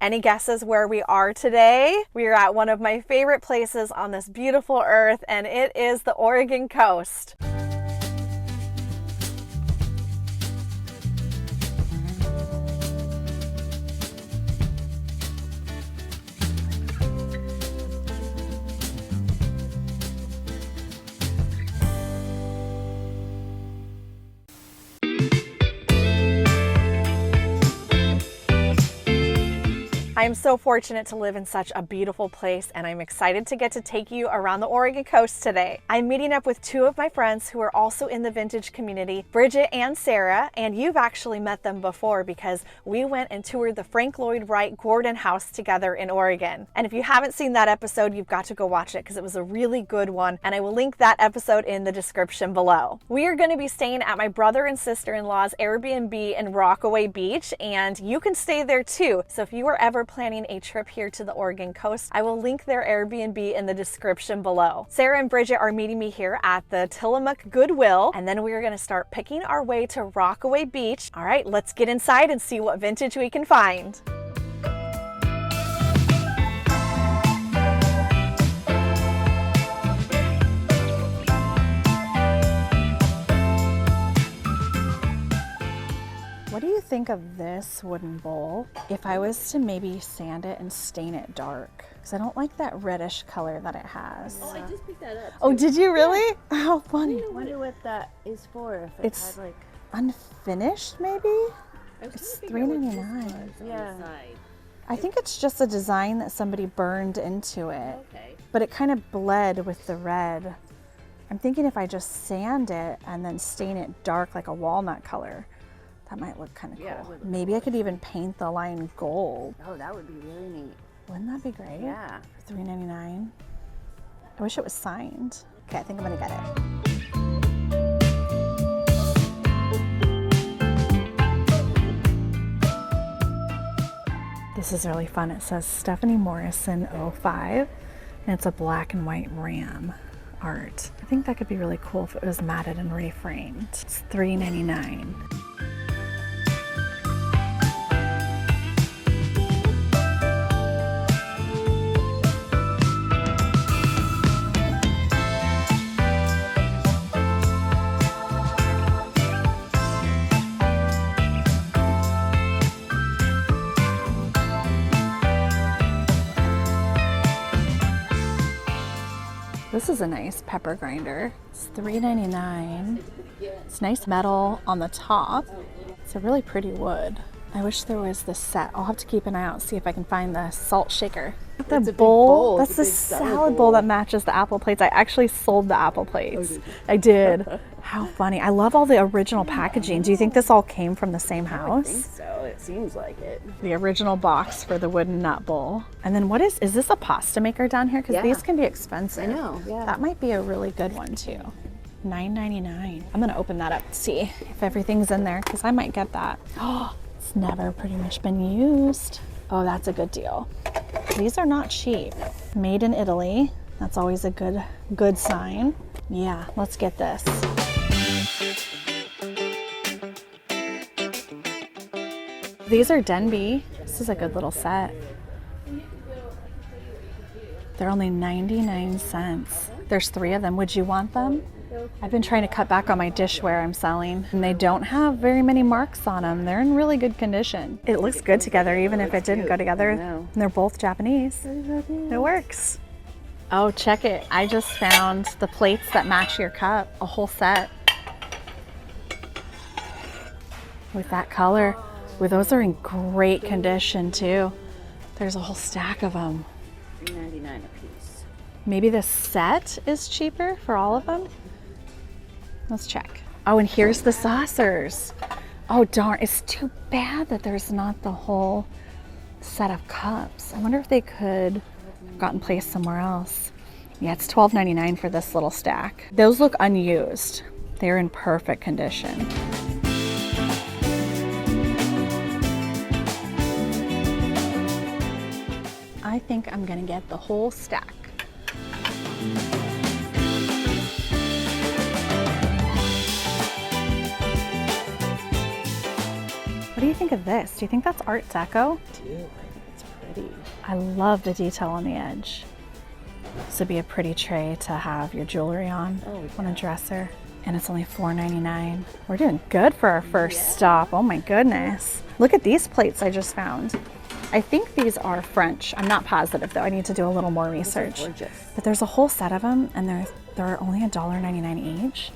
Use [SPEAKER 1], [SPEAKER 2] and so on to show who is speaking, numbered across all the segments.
[SPEAKER 1] Any guesses where we are today? We are at one of my favorite places on this beautiful earth, and it is the Oregon coast. I am so fortunate to live in such a beautiful place, and I'm excited to get to take you around the Oregon coast today. I'm meeting up with two of my friends who are also in the vintage community, Bridget and Sarah, and you've actually met them before because we went and toured the Frank Lloyd Wright Gordon house together in Oregon. And if you haven't seen that episode, you've got to go watch it because it was a really good one, and I will link that episode in the description below. We are going to be staying at my brother and sister-in-law's Airbnb in Rockaway Beach, and you can stay there too. So if you are ever planning a trip here to the Oregon coast, I will link their Airbnb in the description below. Sarah and Bridget are meeting me here at the Tillamook Goodwill, and then we are going to start picking our way to Rockaway Beach. All right, let's get inside and see what vintage we can find. What do you think of this wooden bowl if I was to maybe sand it and stain it dark? Because I don't like that reddish color that it has.
[SPEAKER 2] Oh, I just picked that up. Too.
[SPEAKER 1] Oh, did you really? Yeah. How funny.
[SPEAKER 2] I wonder what that is for. If
[SPEAKER 1] it's
[SPEAKER 2] had like
[SPEAKER 1] unfinished, maybe? It's $3.99.
[SPEAKER 2] Yeah.
[SPEAKER 1] I think it's just a design that somebody burned into it.
[SPEAKER 2] Okay.
[SPEAKER 1] But it kind of bled with the red. I'm thinking if I just sand it and then stain it dark like a walnut color, that might look kind of cool. Maybe I could even paint the line gold.
[SPEAKER 2] Oh, that would be really neat.
[SPEAKER 1] Wouldn't that be great?
[SPEAKER 2] Yeah.
[SPEAKER 1] For $3.99. I wish it was signed. Okay, I think I'm gonna get it. This is really fun. It says Stephanie Morrison 05, and it's a black and white ram art. I think that could be really cool if it was matted and reframed. It's $3.99. This is a nice pepper grinder. It's $3.99. It's nice metal on the top. It's a really pretty wood. I wish there was this set. I'll have to keep an eye out, see if I can find the salt shaker. The bowl. That's the salad bowl that matches the apple plates. I actually sold the apple plates. Oh, I did. How funny. I love all the original packaging. Do you think this all came from the same house?
[SPEAKER 2] I think so. It seems like it.
[SPEAKER 1] The original box for the wooden nut bowl. And then what is this a pasta maker down here? Because these can be expensive.
[SPEAKER 2] I know, yeah.
[SPEAKER 1] That might be a really good one too. $9.99. I'm gonna open that up to see if everything's in there because I might get that. Oh, it's never pretty much been used. Oh, that's a good deal. These are not cheap. Made in Italy. That's always a good sign. Yeah, let's get this. These are Denby. This is a good little set. They're only 99 cents. There's 3 of them. Would you want them? I've been trying to cut back on my dishware I'm selling, and they don't have very many marks on them. They're in really good condition. It looks good together, even if it didn't go together. And they're both Japanese. It works. Oh, check it. I just found the plates that match your cup, a whole set. With that color. Well, those are in great condition too. There's a whole stack of them.
[SPEAKER 2] $3.99 a piece.
[SPEAKER 1] Maybe the set is cheaper for all of them? Let's check. Oh, and here's the saucers. Oh darn, it's too bad that there's not the whole set of cups. I wonder if they could have gotten placed somewhere else. Yeah, it's $12.99 for this little stack. Those look unused. They're in perfect condition. I think I'm gonna get the whole stack. What do you think of this? Do you think that's Art Deco?
[SPEAKER 2] I do. I think it's pretty.
[SPEAKER 1] I love the detail on the edge. This would be a pretty tray to have your jewelry on a dresser. And it's only $4.99. We're doing good for our first stop. Oh my goodness. Look at these plates I just found. I think these are French. I'm not positive though. I need to do a little more research.
[SPEAKER 2] Gorgeous.
[SPEAKER 1] But there's a whole set of them and they're only $1.99 each.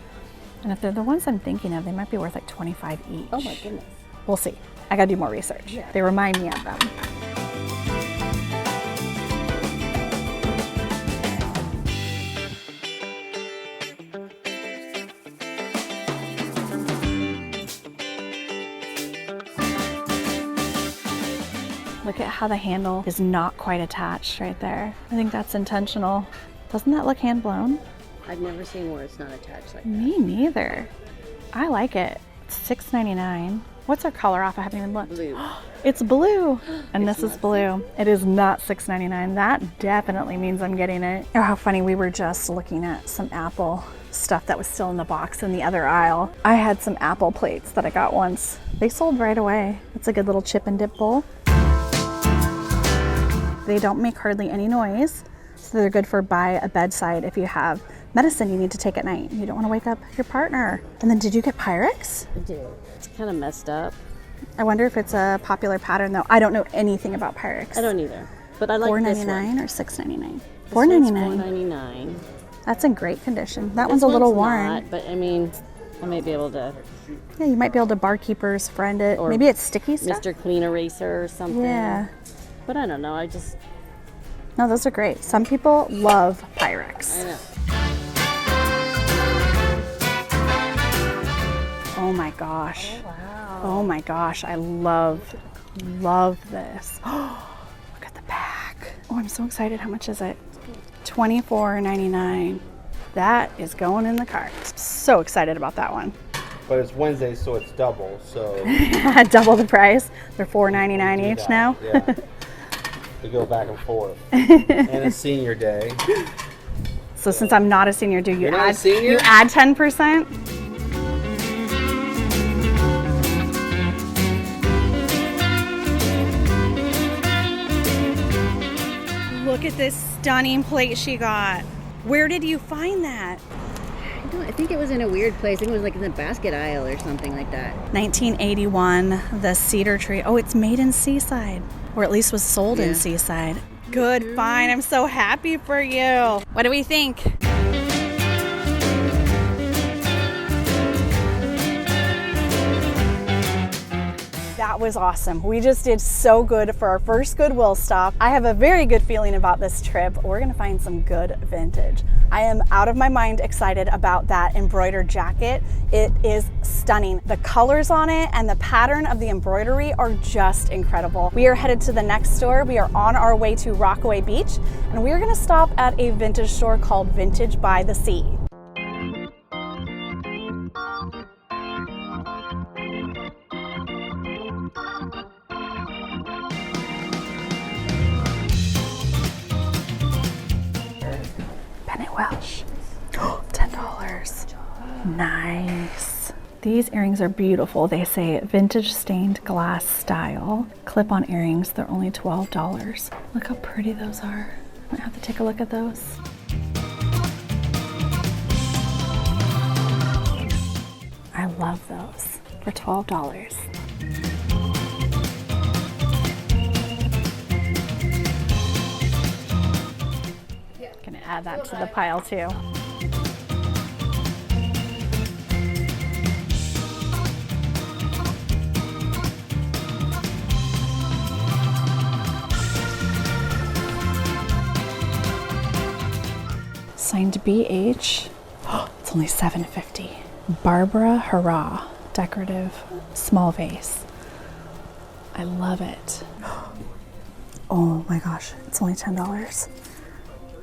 [SPEAKER 1] And if they're the ones I'm thinking of, they might be worth like $25 each.
[SPEAKER 2] Oh my goodness.
[SPEAKER 1] We'll see. I gotta do more research.
[SPEAKER 2] Yeah.
[SPEAKER 1] They remind me of them. Look at how the handle is not quite attached right there. I think that's intentional. Doesn't that look hand blown?
[SPEAKER 2] I've never seen where it's not attached like that.
[SPEAKER 1] Me neither. I like it. It's $6.99. What's our color off? I haven't even looked.
[SPEAKER 2] Blue.
[SPEAKER 1] It's blue. And
[SPEAKER 2] It's
[SPEAKER 1] this is
[SPEAKER 2] not
[SPEAKER 1] blue. It is not $6.99. That definitely means I'm getting it. Oh, how funny. We were just looking at some Apple stuff that was still in the box in the other aisle. I had some Apple plates that I got once. They sold right away. It's a good little chip and dip bowl. They don't make hardly any noise, so they're good for by a bedside if you have medicine you need to take at night. You don't want to wake up your partner. And then did you get Pyrex?
[SPEAKER 2] I did. It's kind of messed up.
[SPEAKER 1] I wonder if it's a popular pattern though. I don't know anything about Pyrex.
[SPEAKER 2] I don't either. But I like this one.
[SPEAKER 1] $4.99 or $6.99?
[SPEAKER 2] This one's
[SPEAKER 1] $4.99.
[SPEAKER 2] $4.99.
[SPEAKER 1] That's in great condition. That
[SPEAKER 2] This
[SPEAKER 1] one's a little
[SPEAKER 2] one's
[SPEAKER 1] worn.
[SPEAKER 2] not, but I mean, I may be able to.
[SPEAKER 1] Yeah, you might be able to barkeepers friend it.
[SPEAKER 2] Or
[SPEAKER 1] Maybe it's sticky stuff.
[SPEAKER 2] Mr. Clean Eraser or something.
[SPEAKER 1] Yeah.
[SPEAKER 2] But I don't know. I just.
[SPEAKER 1] No, those are great. Some people love Pyrex.
[SPEAKER 2] I know.
[SPEAKER 1] Oh my gosh.
[SPEAKER 2] Oh, wow.
[SPEAKER 1] Oh my gosh, I love this. Oh, look at the back. Oh, I'm so excited. How much is it? $24.99. That is going in the cart. So excited about that one.
[SPEAKER 3] But it's Wednesday, so it's double. So
[SPEAKER 1] Double the price. They're $4.99 each now.
[SPEAKER 3] Yeah. We go back and forth. And it's senior day.
[SPEAKER 1] So since I'm not a senior, do you
[SPEAKER 3] You're not a
[SPEAKER 1] add
[SPEAKER 3] senior?
[SPEAKER 1] you add 10%? Look at this stunning plate she got. Where did you find that?
[SPEAKER 2] I think it was in a weird place. I think it was like in the basket aisle or something like that.
[SPEAKER 1] 1981, the cedar tree. Oh, it's made in Seaside, or at least was sold in Seaside. Good find. I'm so happy for you. What do we think? That was awesome. We just did so good for our first Goodwill stop. I have a very good feeling about this trip. We're gonna find some good vintage. I am out of my mind excited about that embroidered jacket. It is stunning. The colors on it and the pattern of the embroidery are just incredible. We are headed to the next store. We are on our way to Rockaway Beach, and we are gonna stop at a vintage store called Vintage by the Sea. Welsh. $10. Nice. These earrings are beautiful. They say vintage stained glass style. Clip-on earrings. They're only $12. Look how pretty those are. I might have to take a look at those. I love those for $12. Add that to the pile too. Signed BH. Oh, it's only $7.50. Barbara Hurrah, decorative small vase. I love it. Oh my gosh, it's only $10.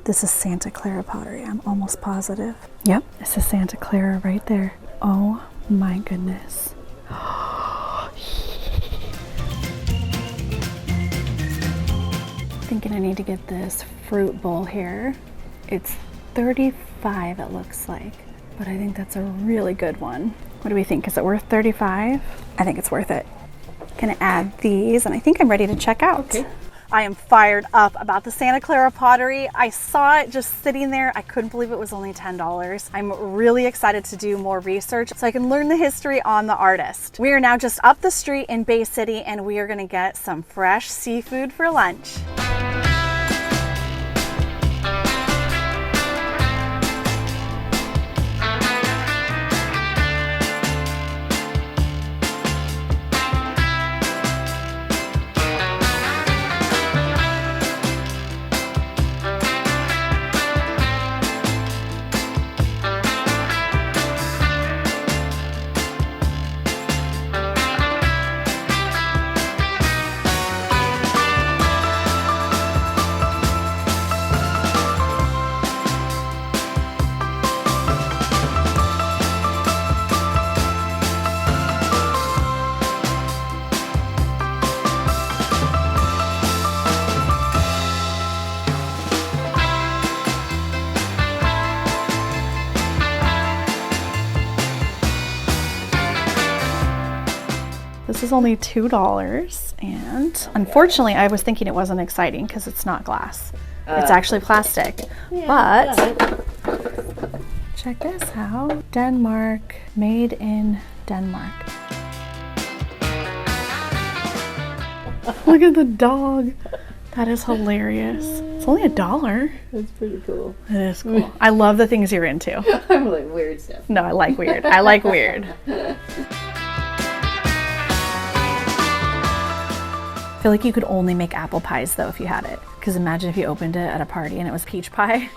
[SPEAKER 1] This is Santa Clara pottery, I'm almost positive. Yep, this is Santa Clara right there. Oh my goodness. Thinking I need to get this fruit bowl here. It's $35 it looks like, but I think that's a really good one. What do we think? Is it worth $35? I think it's worth it. Gonna add these, and I think I'm ready to check out.
[SPEAKER 3] Okay.
[SPEAKER 1] I am fired up about the Santa Clara pottery. I saw it just sitting there. I couldn't believe it was only $10. I'm really excited to do more research so I can learn the history on the artist. We are now just up the street in Bay City and we are gonna get some fresh seafood for lunch. This is only $2, and unfortunately I was thinking it wasn't exciting because it's not glass. It's actually plastic. But check this out. Denmark, made in Denmark. Look at the dog. That is hilarious. It's only $1.
[SPEAKER 2] That's pretty cool.
[SPEAKER 1] It is cool. I love the things you're into.
[SPEAKER 2] I'm like weird stuff.
[SPEAKER 1] No, I like weird. I like weird. I feel like you could only make apple pies though if you had it. Because imagine if you opened it at a party and it was peach pie.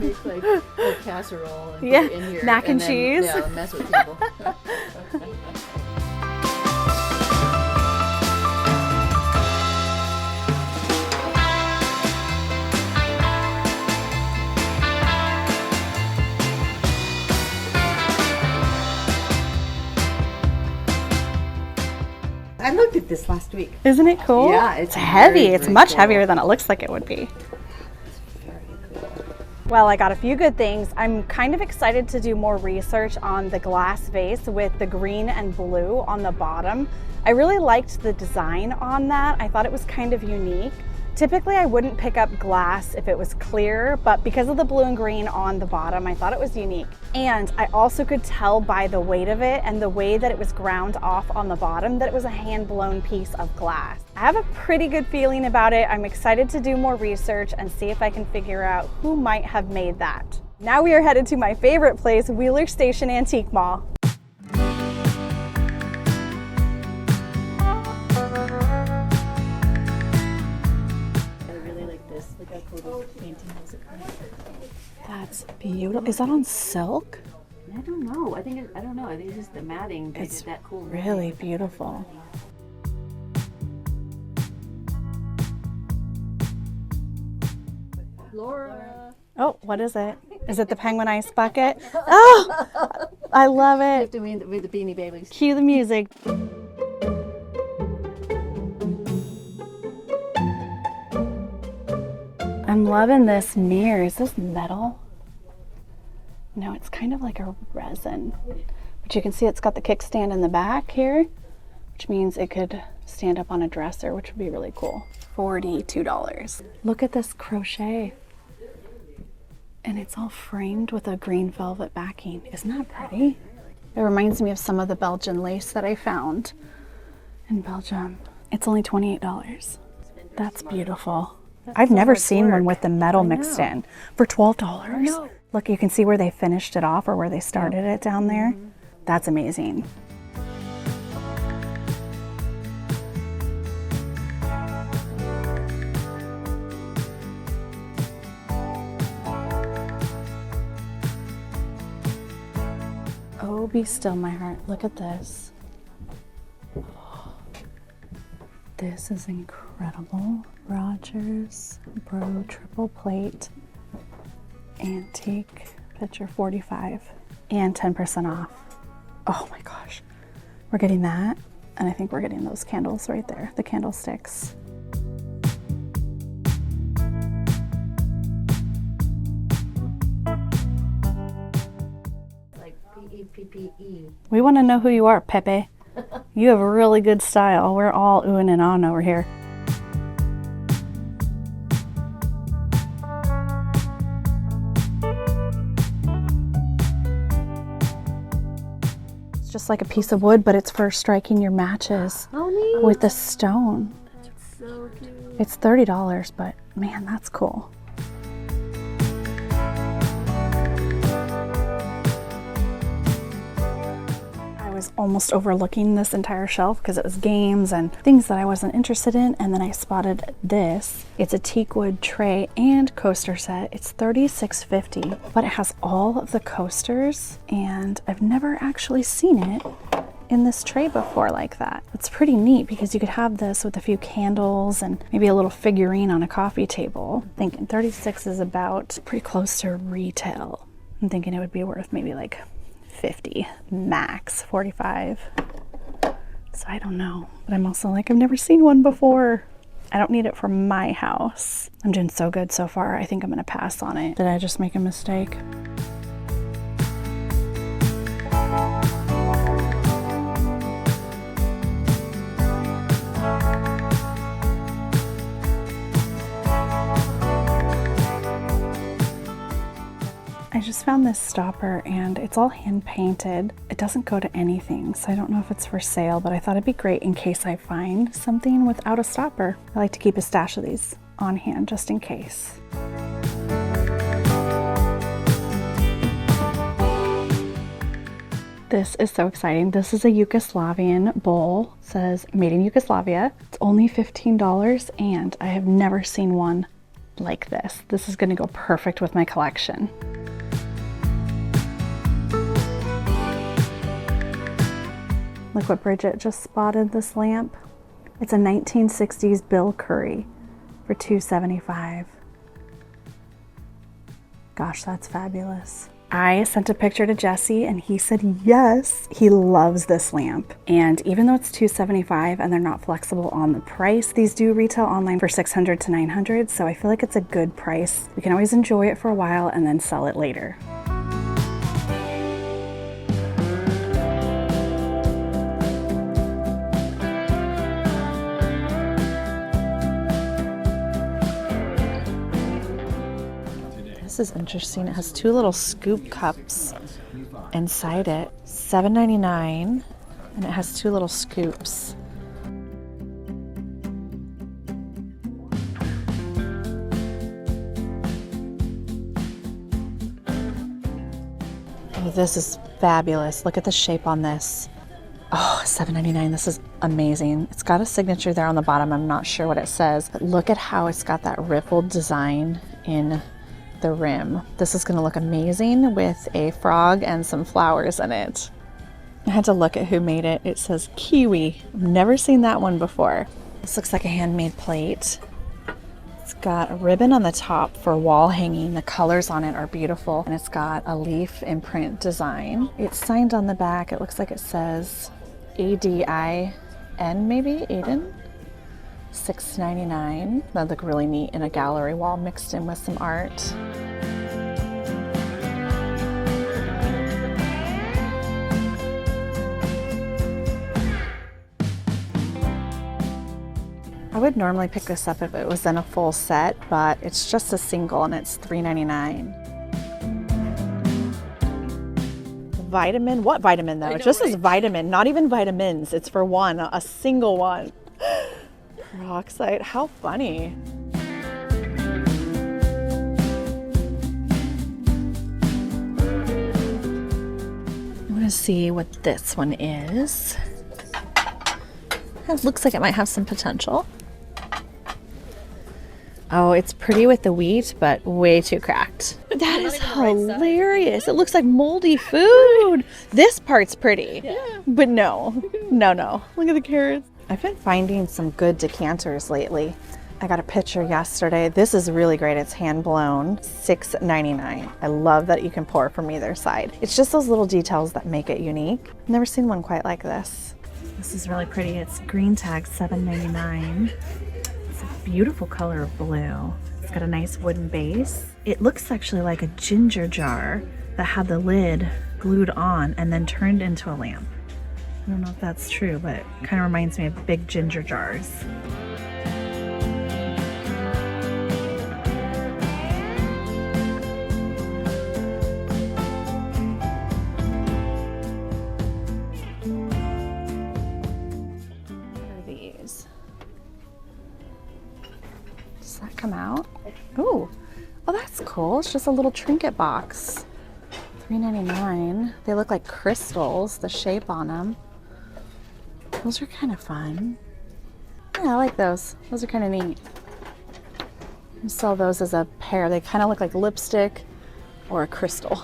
[SPEAKER 2] Make like a casserole and
[SPEAKER 1] Yeah,
[SPEAKER 2] put it in here
[SPEAKER 1] mac and
[SPEAKER 2] then,
[SPEAKER 1] cheese.
[SPEAKER 2] Yeah, mess with people. I looked at this last week.
[SPEAKER 1] Isn't it cool?
[SPEAKER 2] Yeah,
[SPEAKER 1] it's heavy.
[SPEAKER 2] very,
[SPEAKER 1] It's
[SPEAKER 2] very
[SPEAKER 1] much
[SPEAKER 2] cool.
[SPEAKER 1] heavier than it looks like it would be. Well, I got a few good things. I'm kind of excited to do more research on the glass vase with the green and blue on the bottom. I really liked the design on that. I thought it was kind of unique. Typically, I wouldn't pick up glass if it was clear, but because of the blue and green on the bottom, I thought it was unique. And I also could tell by the weight of it and the way that it was ground off on the bottom that it was a hand-blown piece of glass. I have a pretty good feeling about it. I'm excited to do more research and see if I can figure out who might have made that. Now we are headed to my favorite place, Wheeler Station Antique Mall. That's beautiful. Is that on silk?
[SPEAKER 2] I don't know. I think I don't know. I think it's just the matting.
[SPEAKER 1] It's
[SPEAKER 2] that cool.
[SPEAKER 1] really beautiful.
[SPEAKER 2] Laura.
[SPEAKER 1] Oh, what is it? Is it the penguin ice bucket? Oh, I love
[SPEAKER 2] You
[SPEAKER 1] it.
[SPEAKER 2] have to win with the Beanie Babies.
[SPEAKER 1] Cue the music. I'm loving this mirror. Is this metal? No, it's kind of like a resin. But you can see it's got the kickstand in the back here, which means it could stand up on a dresser, which would be really cool. $42. Look at this crochet. And it's all framed with a green velvet backing. Isn't that pretty? It reminds me of some of the Belgian lace that I found in Belgium. It's only $28. That's beautiful. I've never seen one with the metal mixed in for $12. Look, you can see where they finished it off or where they started it down there. That's amazing. Oh, be still, my heart. Look at this. This is incredible. Rogers Bro triple plate antique picture 45 and 10% off. Oh my gosh. We're getting that, and I think we're getting those candles right there, the candlesticks.
[SPEAKER 2] Like P-E-P-P-E.
[SPEAKER 1] We want to know who you are, Pepe. You have a really good style. We're all oohing and ahhing over here. It's just like a piece of wood, but it's for striking your matches with the stone.
[SPEAKER 2] It's so cute.
[SPEAKER 1] It's $30, but man, that's cool. I was almost overlooking this entire shelf because it was games and things that I wasn't interested in, and then I spotted this. It's a teak wood tray and coaster set. It's $36.50, but it has all of the coasters, and I've never actually seen it in this tray before like that. It's pretty neat because you could have this with a few candles and maybe a little figurine on a coffee table. I'm thinking 36 is about pretty close to retail. I'm thinking it would be worth maybe like 50 max, 45. So I don't know, but I'm also like, I've never seen one before. I don't need it for my house. I'm doing so good so far. I think I'm gonna pass on it. Did I just make a mistake? I just found this stopper and it's all hand painted. It doesn't go to anything, so I don't know if it's for sale, but I thought it'd be great in case I find something without a stopper. I like to keep a stash of these on hand just in case. This is so exciting. This is a Yugoslavian bowl. It says made in Yugoslavia. It's only $15 and I have never seen one like this. This is gonna go perfect with my collection. Look what Bridget just spotted, this lamp. It's a 1960s Bill Curry for $2.75. Gosh, that's fabulous. I sent a picture to Jesse and he said yes, he loves this lamp. And even though it's $2.75 and they're not flexible on the price, these do retail online for $600 to $900, so I feel like it's a good price. We can always enjoy it for a while and then sell it later. This is interesting. It has two little scoop cups inside it. $7.99, and it has two little scoops. Oh, this is fabulous. Look at the shape on this. Oh, $7.99. This is amazing. It's got a signature there on the bottom. I'm not sure what it says, but look at how it's got that rippled design in the rim. This is gonna look amazing with a frog and some flowers in it. I had to look at who made it. It says kiwi. I've never seen that one before. This looks like a handmade plate. It's got a ribbon on the top for wall hanging. The colors on it are beautiful, and it's got a leaf imprint design. It's signed on the back. It looks like it says ADIN, maybe Aiden. $6.99. That'd look really neat in a gallery wall mixed in with some art. I would normally pick this up if it was in a full set, but it's just a single and it's $3.99. Vitamin? What vitamin though? It just says vitamin, not even vitamins. It's for one, a single one. Peroxide, how funny. I want to see what this one is. It looks like it might have some potential. Oh, it's pretty with the wheat, but way too cracked. That is hilarious. It looks like moldy food. This part's pretty, but no. Look at the carrots. I've been finding some good decanters lately. I got a picture yesterday. This is really great. It's hand blown, $6.99. I love that you can pour from either side. It's just those little details that make it unique. I've never seen one quite like this. This is really pretty. It's green tag, $7.99. It's a beautiful color of blue. It's got a nice wooden base. It looks actually like a ginger jar that had the lid glued on and then turned into a lamp. I don't know if that's true, but it kind of reminds me of big ginger jars. Does that come out? Ooh, oh, that's cool. It's just a little trinket box. $3.99. They look like crystals, the shape on them. Those are kind of fun. Yeah, I like those. Those are kind of neat. You sell those as a pair. They kind of look like lipstick or a crystal.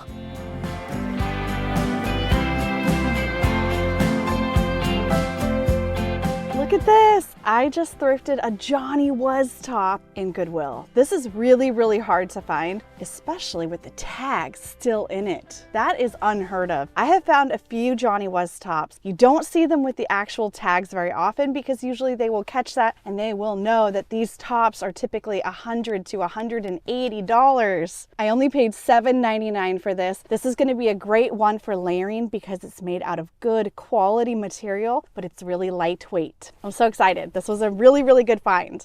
[SPEAKER 1] Look at this. I just thrifted a Johnny Was top in Goodwill. This is really, really hard to find, especially with the tags still in it. That is unheard of. I have found a few Johnny Was tops. You don't see them with the actual tags very often because usually they will catch that and they will know that these tops are typically $100 to $180. I only paid $7.99 for this. This is going to be a great one for layering because it's made out of good quality material, but it's really lightweight. I'm so excited. This was a really, really good find.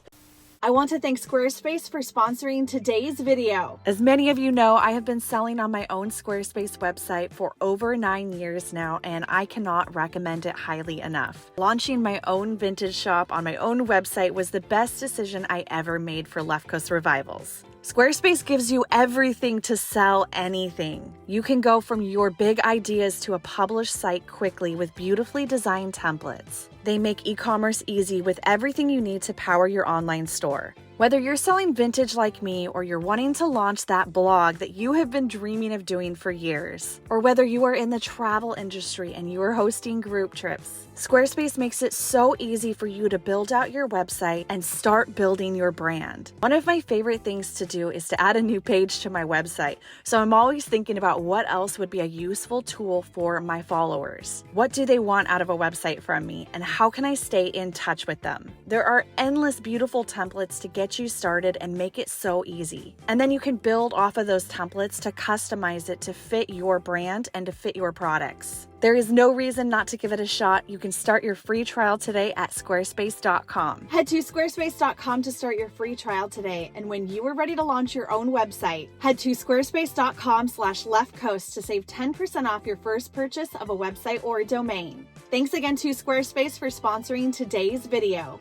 [SPEAKER 1] I want to thank Squarespace for sponsoring today's video. As many of you know, I have been selling on my own Squarespace website for over 9 years now, and I cannot recommend it highly enough. Launching my own vintage shop on my own website was the best decision I ever made for Left Coast Revivals. Squarespace gives you everything to sell anything. You can go from your big ideas to a published site quickly with beautifully designed templates. They make e-commerce easy with everything you need to power your online store. Whether you're selling vintage like me or you're wanting to launch that blog that you have been dreaming of doing for years, or whether you are in the travel industry and you are hosting group trips, Squarespace makes it so easy for you to build out your website and start building your brand. One of my favorite things to do is to add a new page to my website, so I'm always thinking about what else would be a useful tool for my followers. What do they want out of a website from me, and how can I stay in touch with them? There are endless beautiful templates to get you started and make it so easy. And then you can build off of those templates to customize it to fit your brand and to fit your products. There is no reason not to give it a shot. You can start your free trial today at squarespace.com. Head to squarespace.com to start your free trial today. And when you are ready to launch your own website, head to squarespace.com/leftcoast to save 10% off your first purchase of a website or a domain. Thanks again to Squarespace for sponsoring today's video.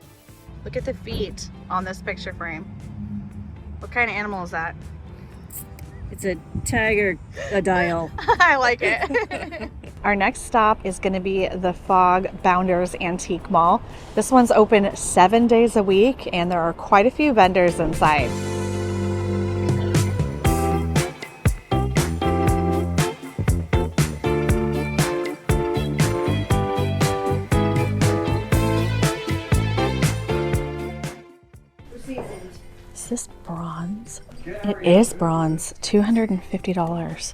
[SPEAKER 1] Look at the feet on this picture frame. What kind of animal is that?
[SPEAKER 2] It's a tiger, a dial.
[SPEAKER 1] I like it. Our next stop is going to be the Fog Bounders Antique Mall. This one's open 7 days a week and there are quite a few vendors inside. Is this bronze? It is bronze, $250.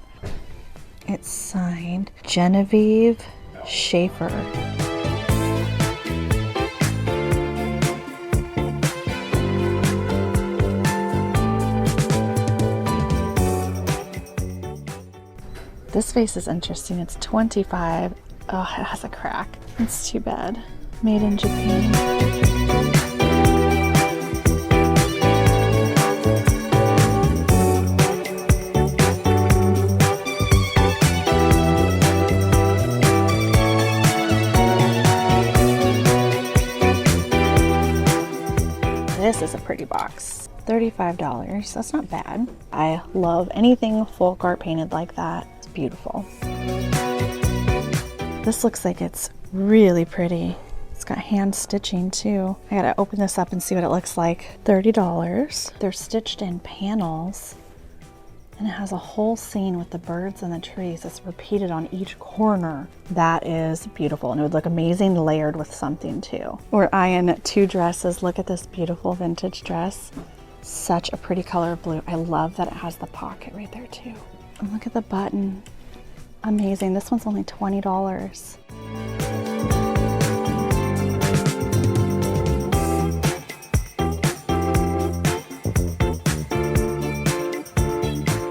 [SPEAKER 1] It's signed Genevieve Schaefer. This vase is interesting. It's $25. Oh, it has a crack. It's too bad. Made in Japan. This is a pretty box. $35. That's not bad. I love anything folk art painted like that. It's beautiful. This looks like it's really pretty. It's got hand stitching too. I gotta open this up and see what it looks like. $30. They're stitched in panels. And it has a whole scene with the birds and the trees. It's repeated on each corner. That is beautiful, and it would look amazing layered with something too. We're eyeing 2 dresses. Look at this beautiful vintage dress. Such a pretty color of blue. I love that it has the pocket right there too. And look at the button. Amazing. This one's only $20.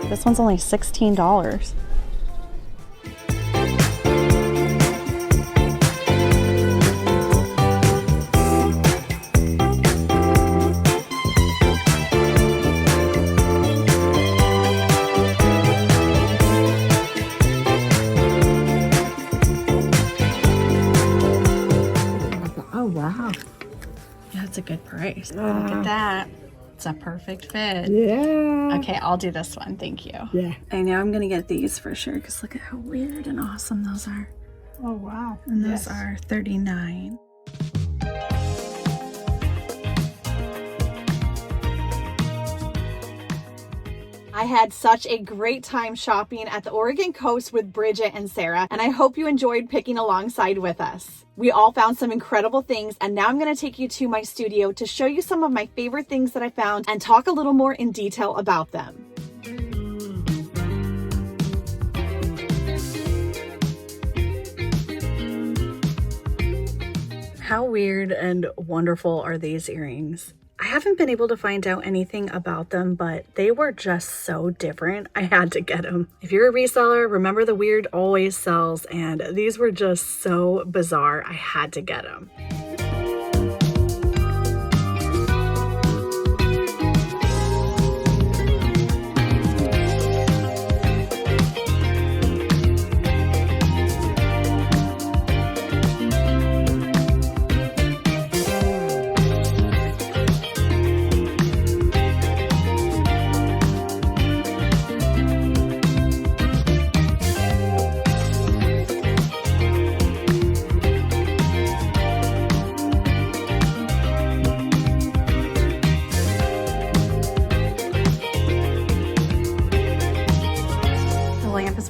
[SPEAKER 1] This one's only $16.
[SPEAKER 2] Oh, wow.
[SPEAKER 1] Yeah, that's a good price. Look at that. It's a perfect fit.
[SPEAKER 2] Yeah.
[SPEAKER 1] Okay, I'll do this one. Thank you.
[SPEAKER 2] Yeah.
[SPEAKER 1] I know I'm gonna get these for sure because look at how weird and awesome those are.
[SPEAKER 2] Oh, wow.
[SPEAKER 1] And those are $39. I had such a great time shopping at the Oregon coast with Bridget and Sarah, and I hope you enjoyed picking alongside with us. We all found some incredible things, and now I'm going to take you to my studio to show you some of my favorite things that I found and talk a little more in detail about them. How weird and wonderful are these earrings? I haven't been able to find out anything about them, but they were just so different. I had to get them. If you're a reseller, remember the weird always sells, and these were just so bizarre. I had to get them.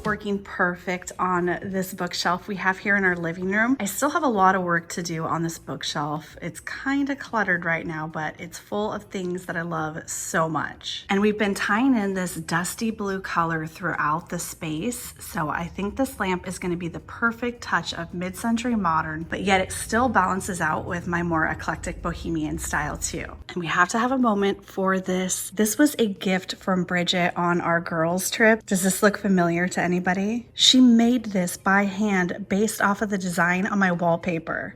[SPEAKER 1] Working perfect on this bookshelf we have here in our living room. I still have a lot of work to do on this bookshelf. It's kind of cluttered right now, but it's full of things that I love so much. And we've been tying in this dusty blue color throughout the space, so I think this lamp is going to be the perfect touch of mid-century modern, but yet it still balances out with my more eclectic bohemian style too. And we have to have a moment for this. This was a gift from Bridget on our girls trip. Does this look familiar to anybody? She made this by hand based off of the design on my wallpaper.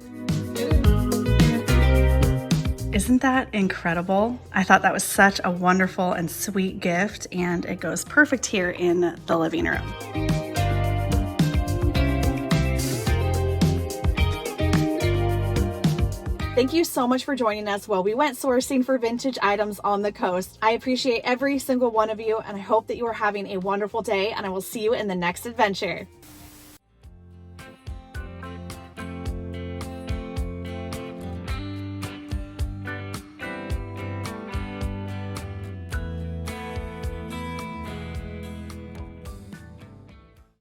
[SPEAKER 1] Isn't that incredible? I thought that was such a wonderful and sweet gift, and it goes perfect here in the living room. Thank you so much for joining us while we went sourcing for vintage items on the coast. I appreciate every single one of you, and I hope that you are having a wonderful day, and I will see you in the next adventure.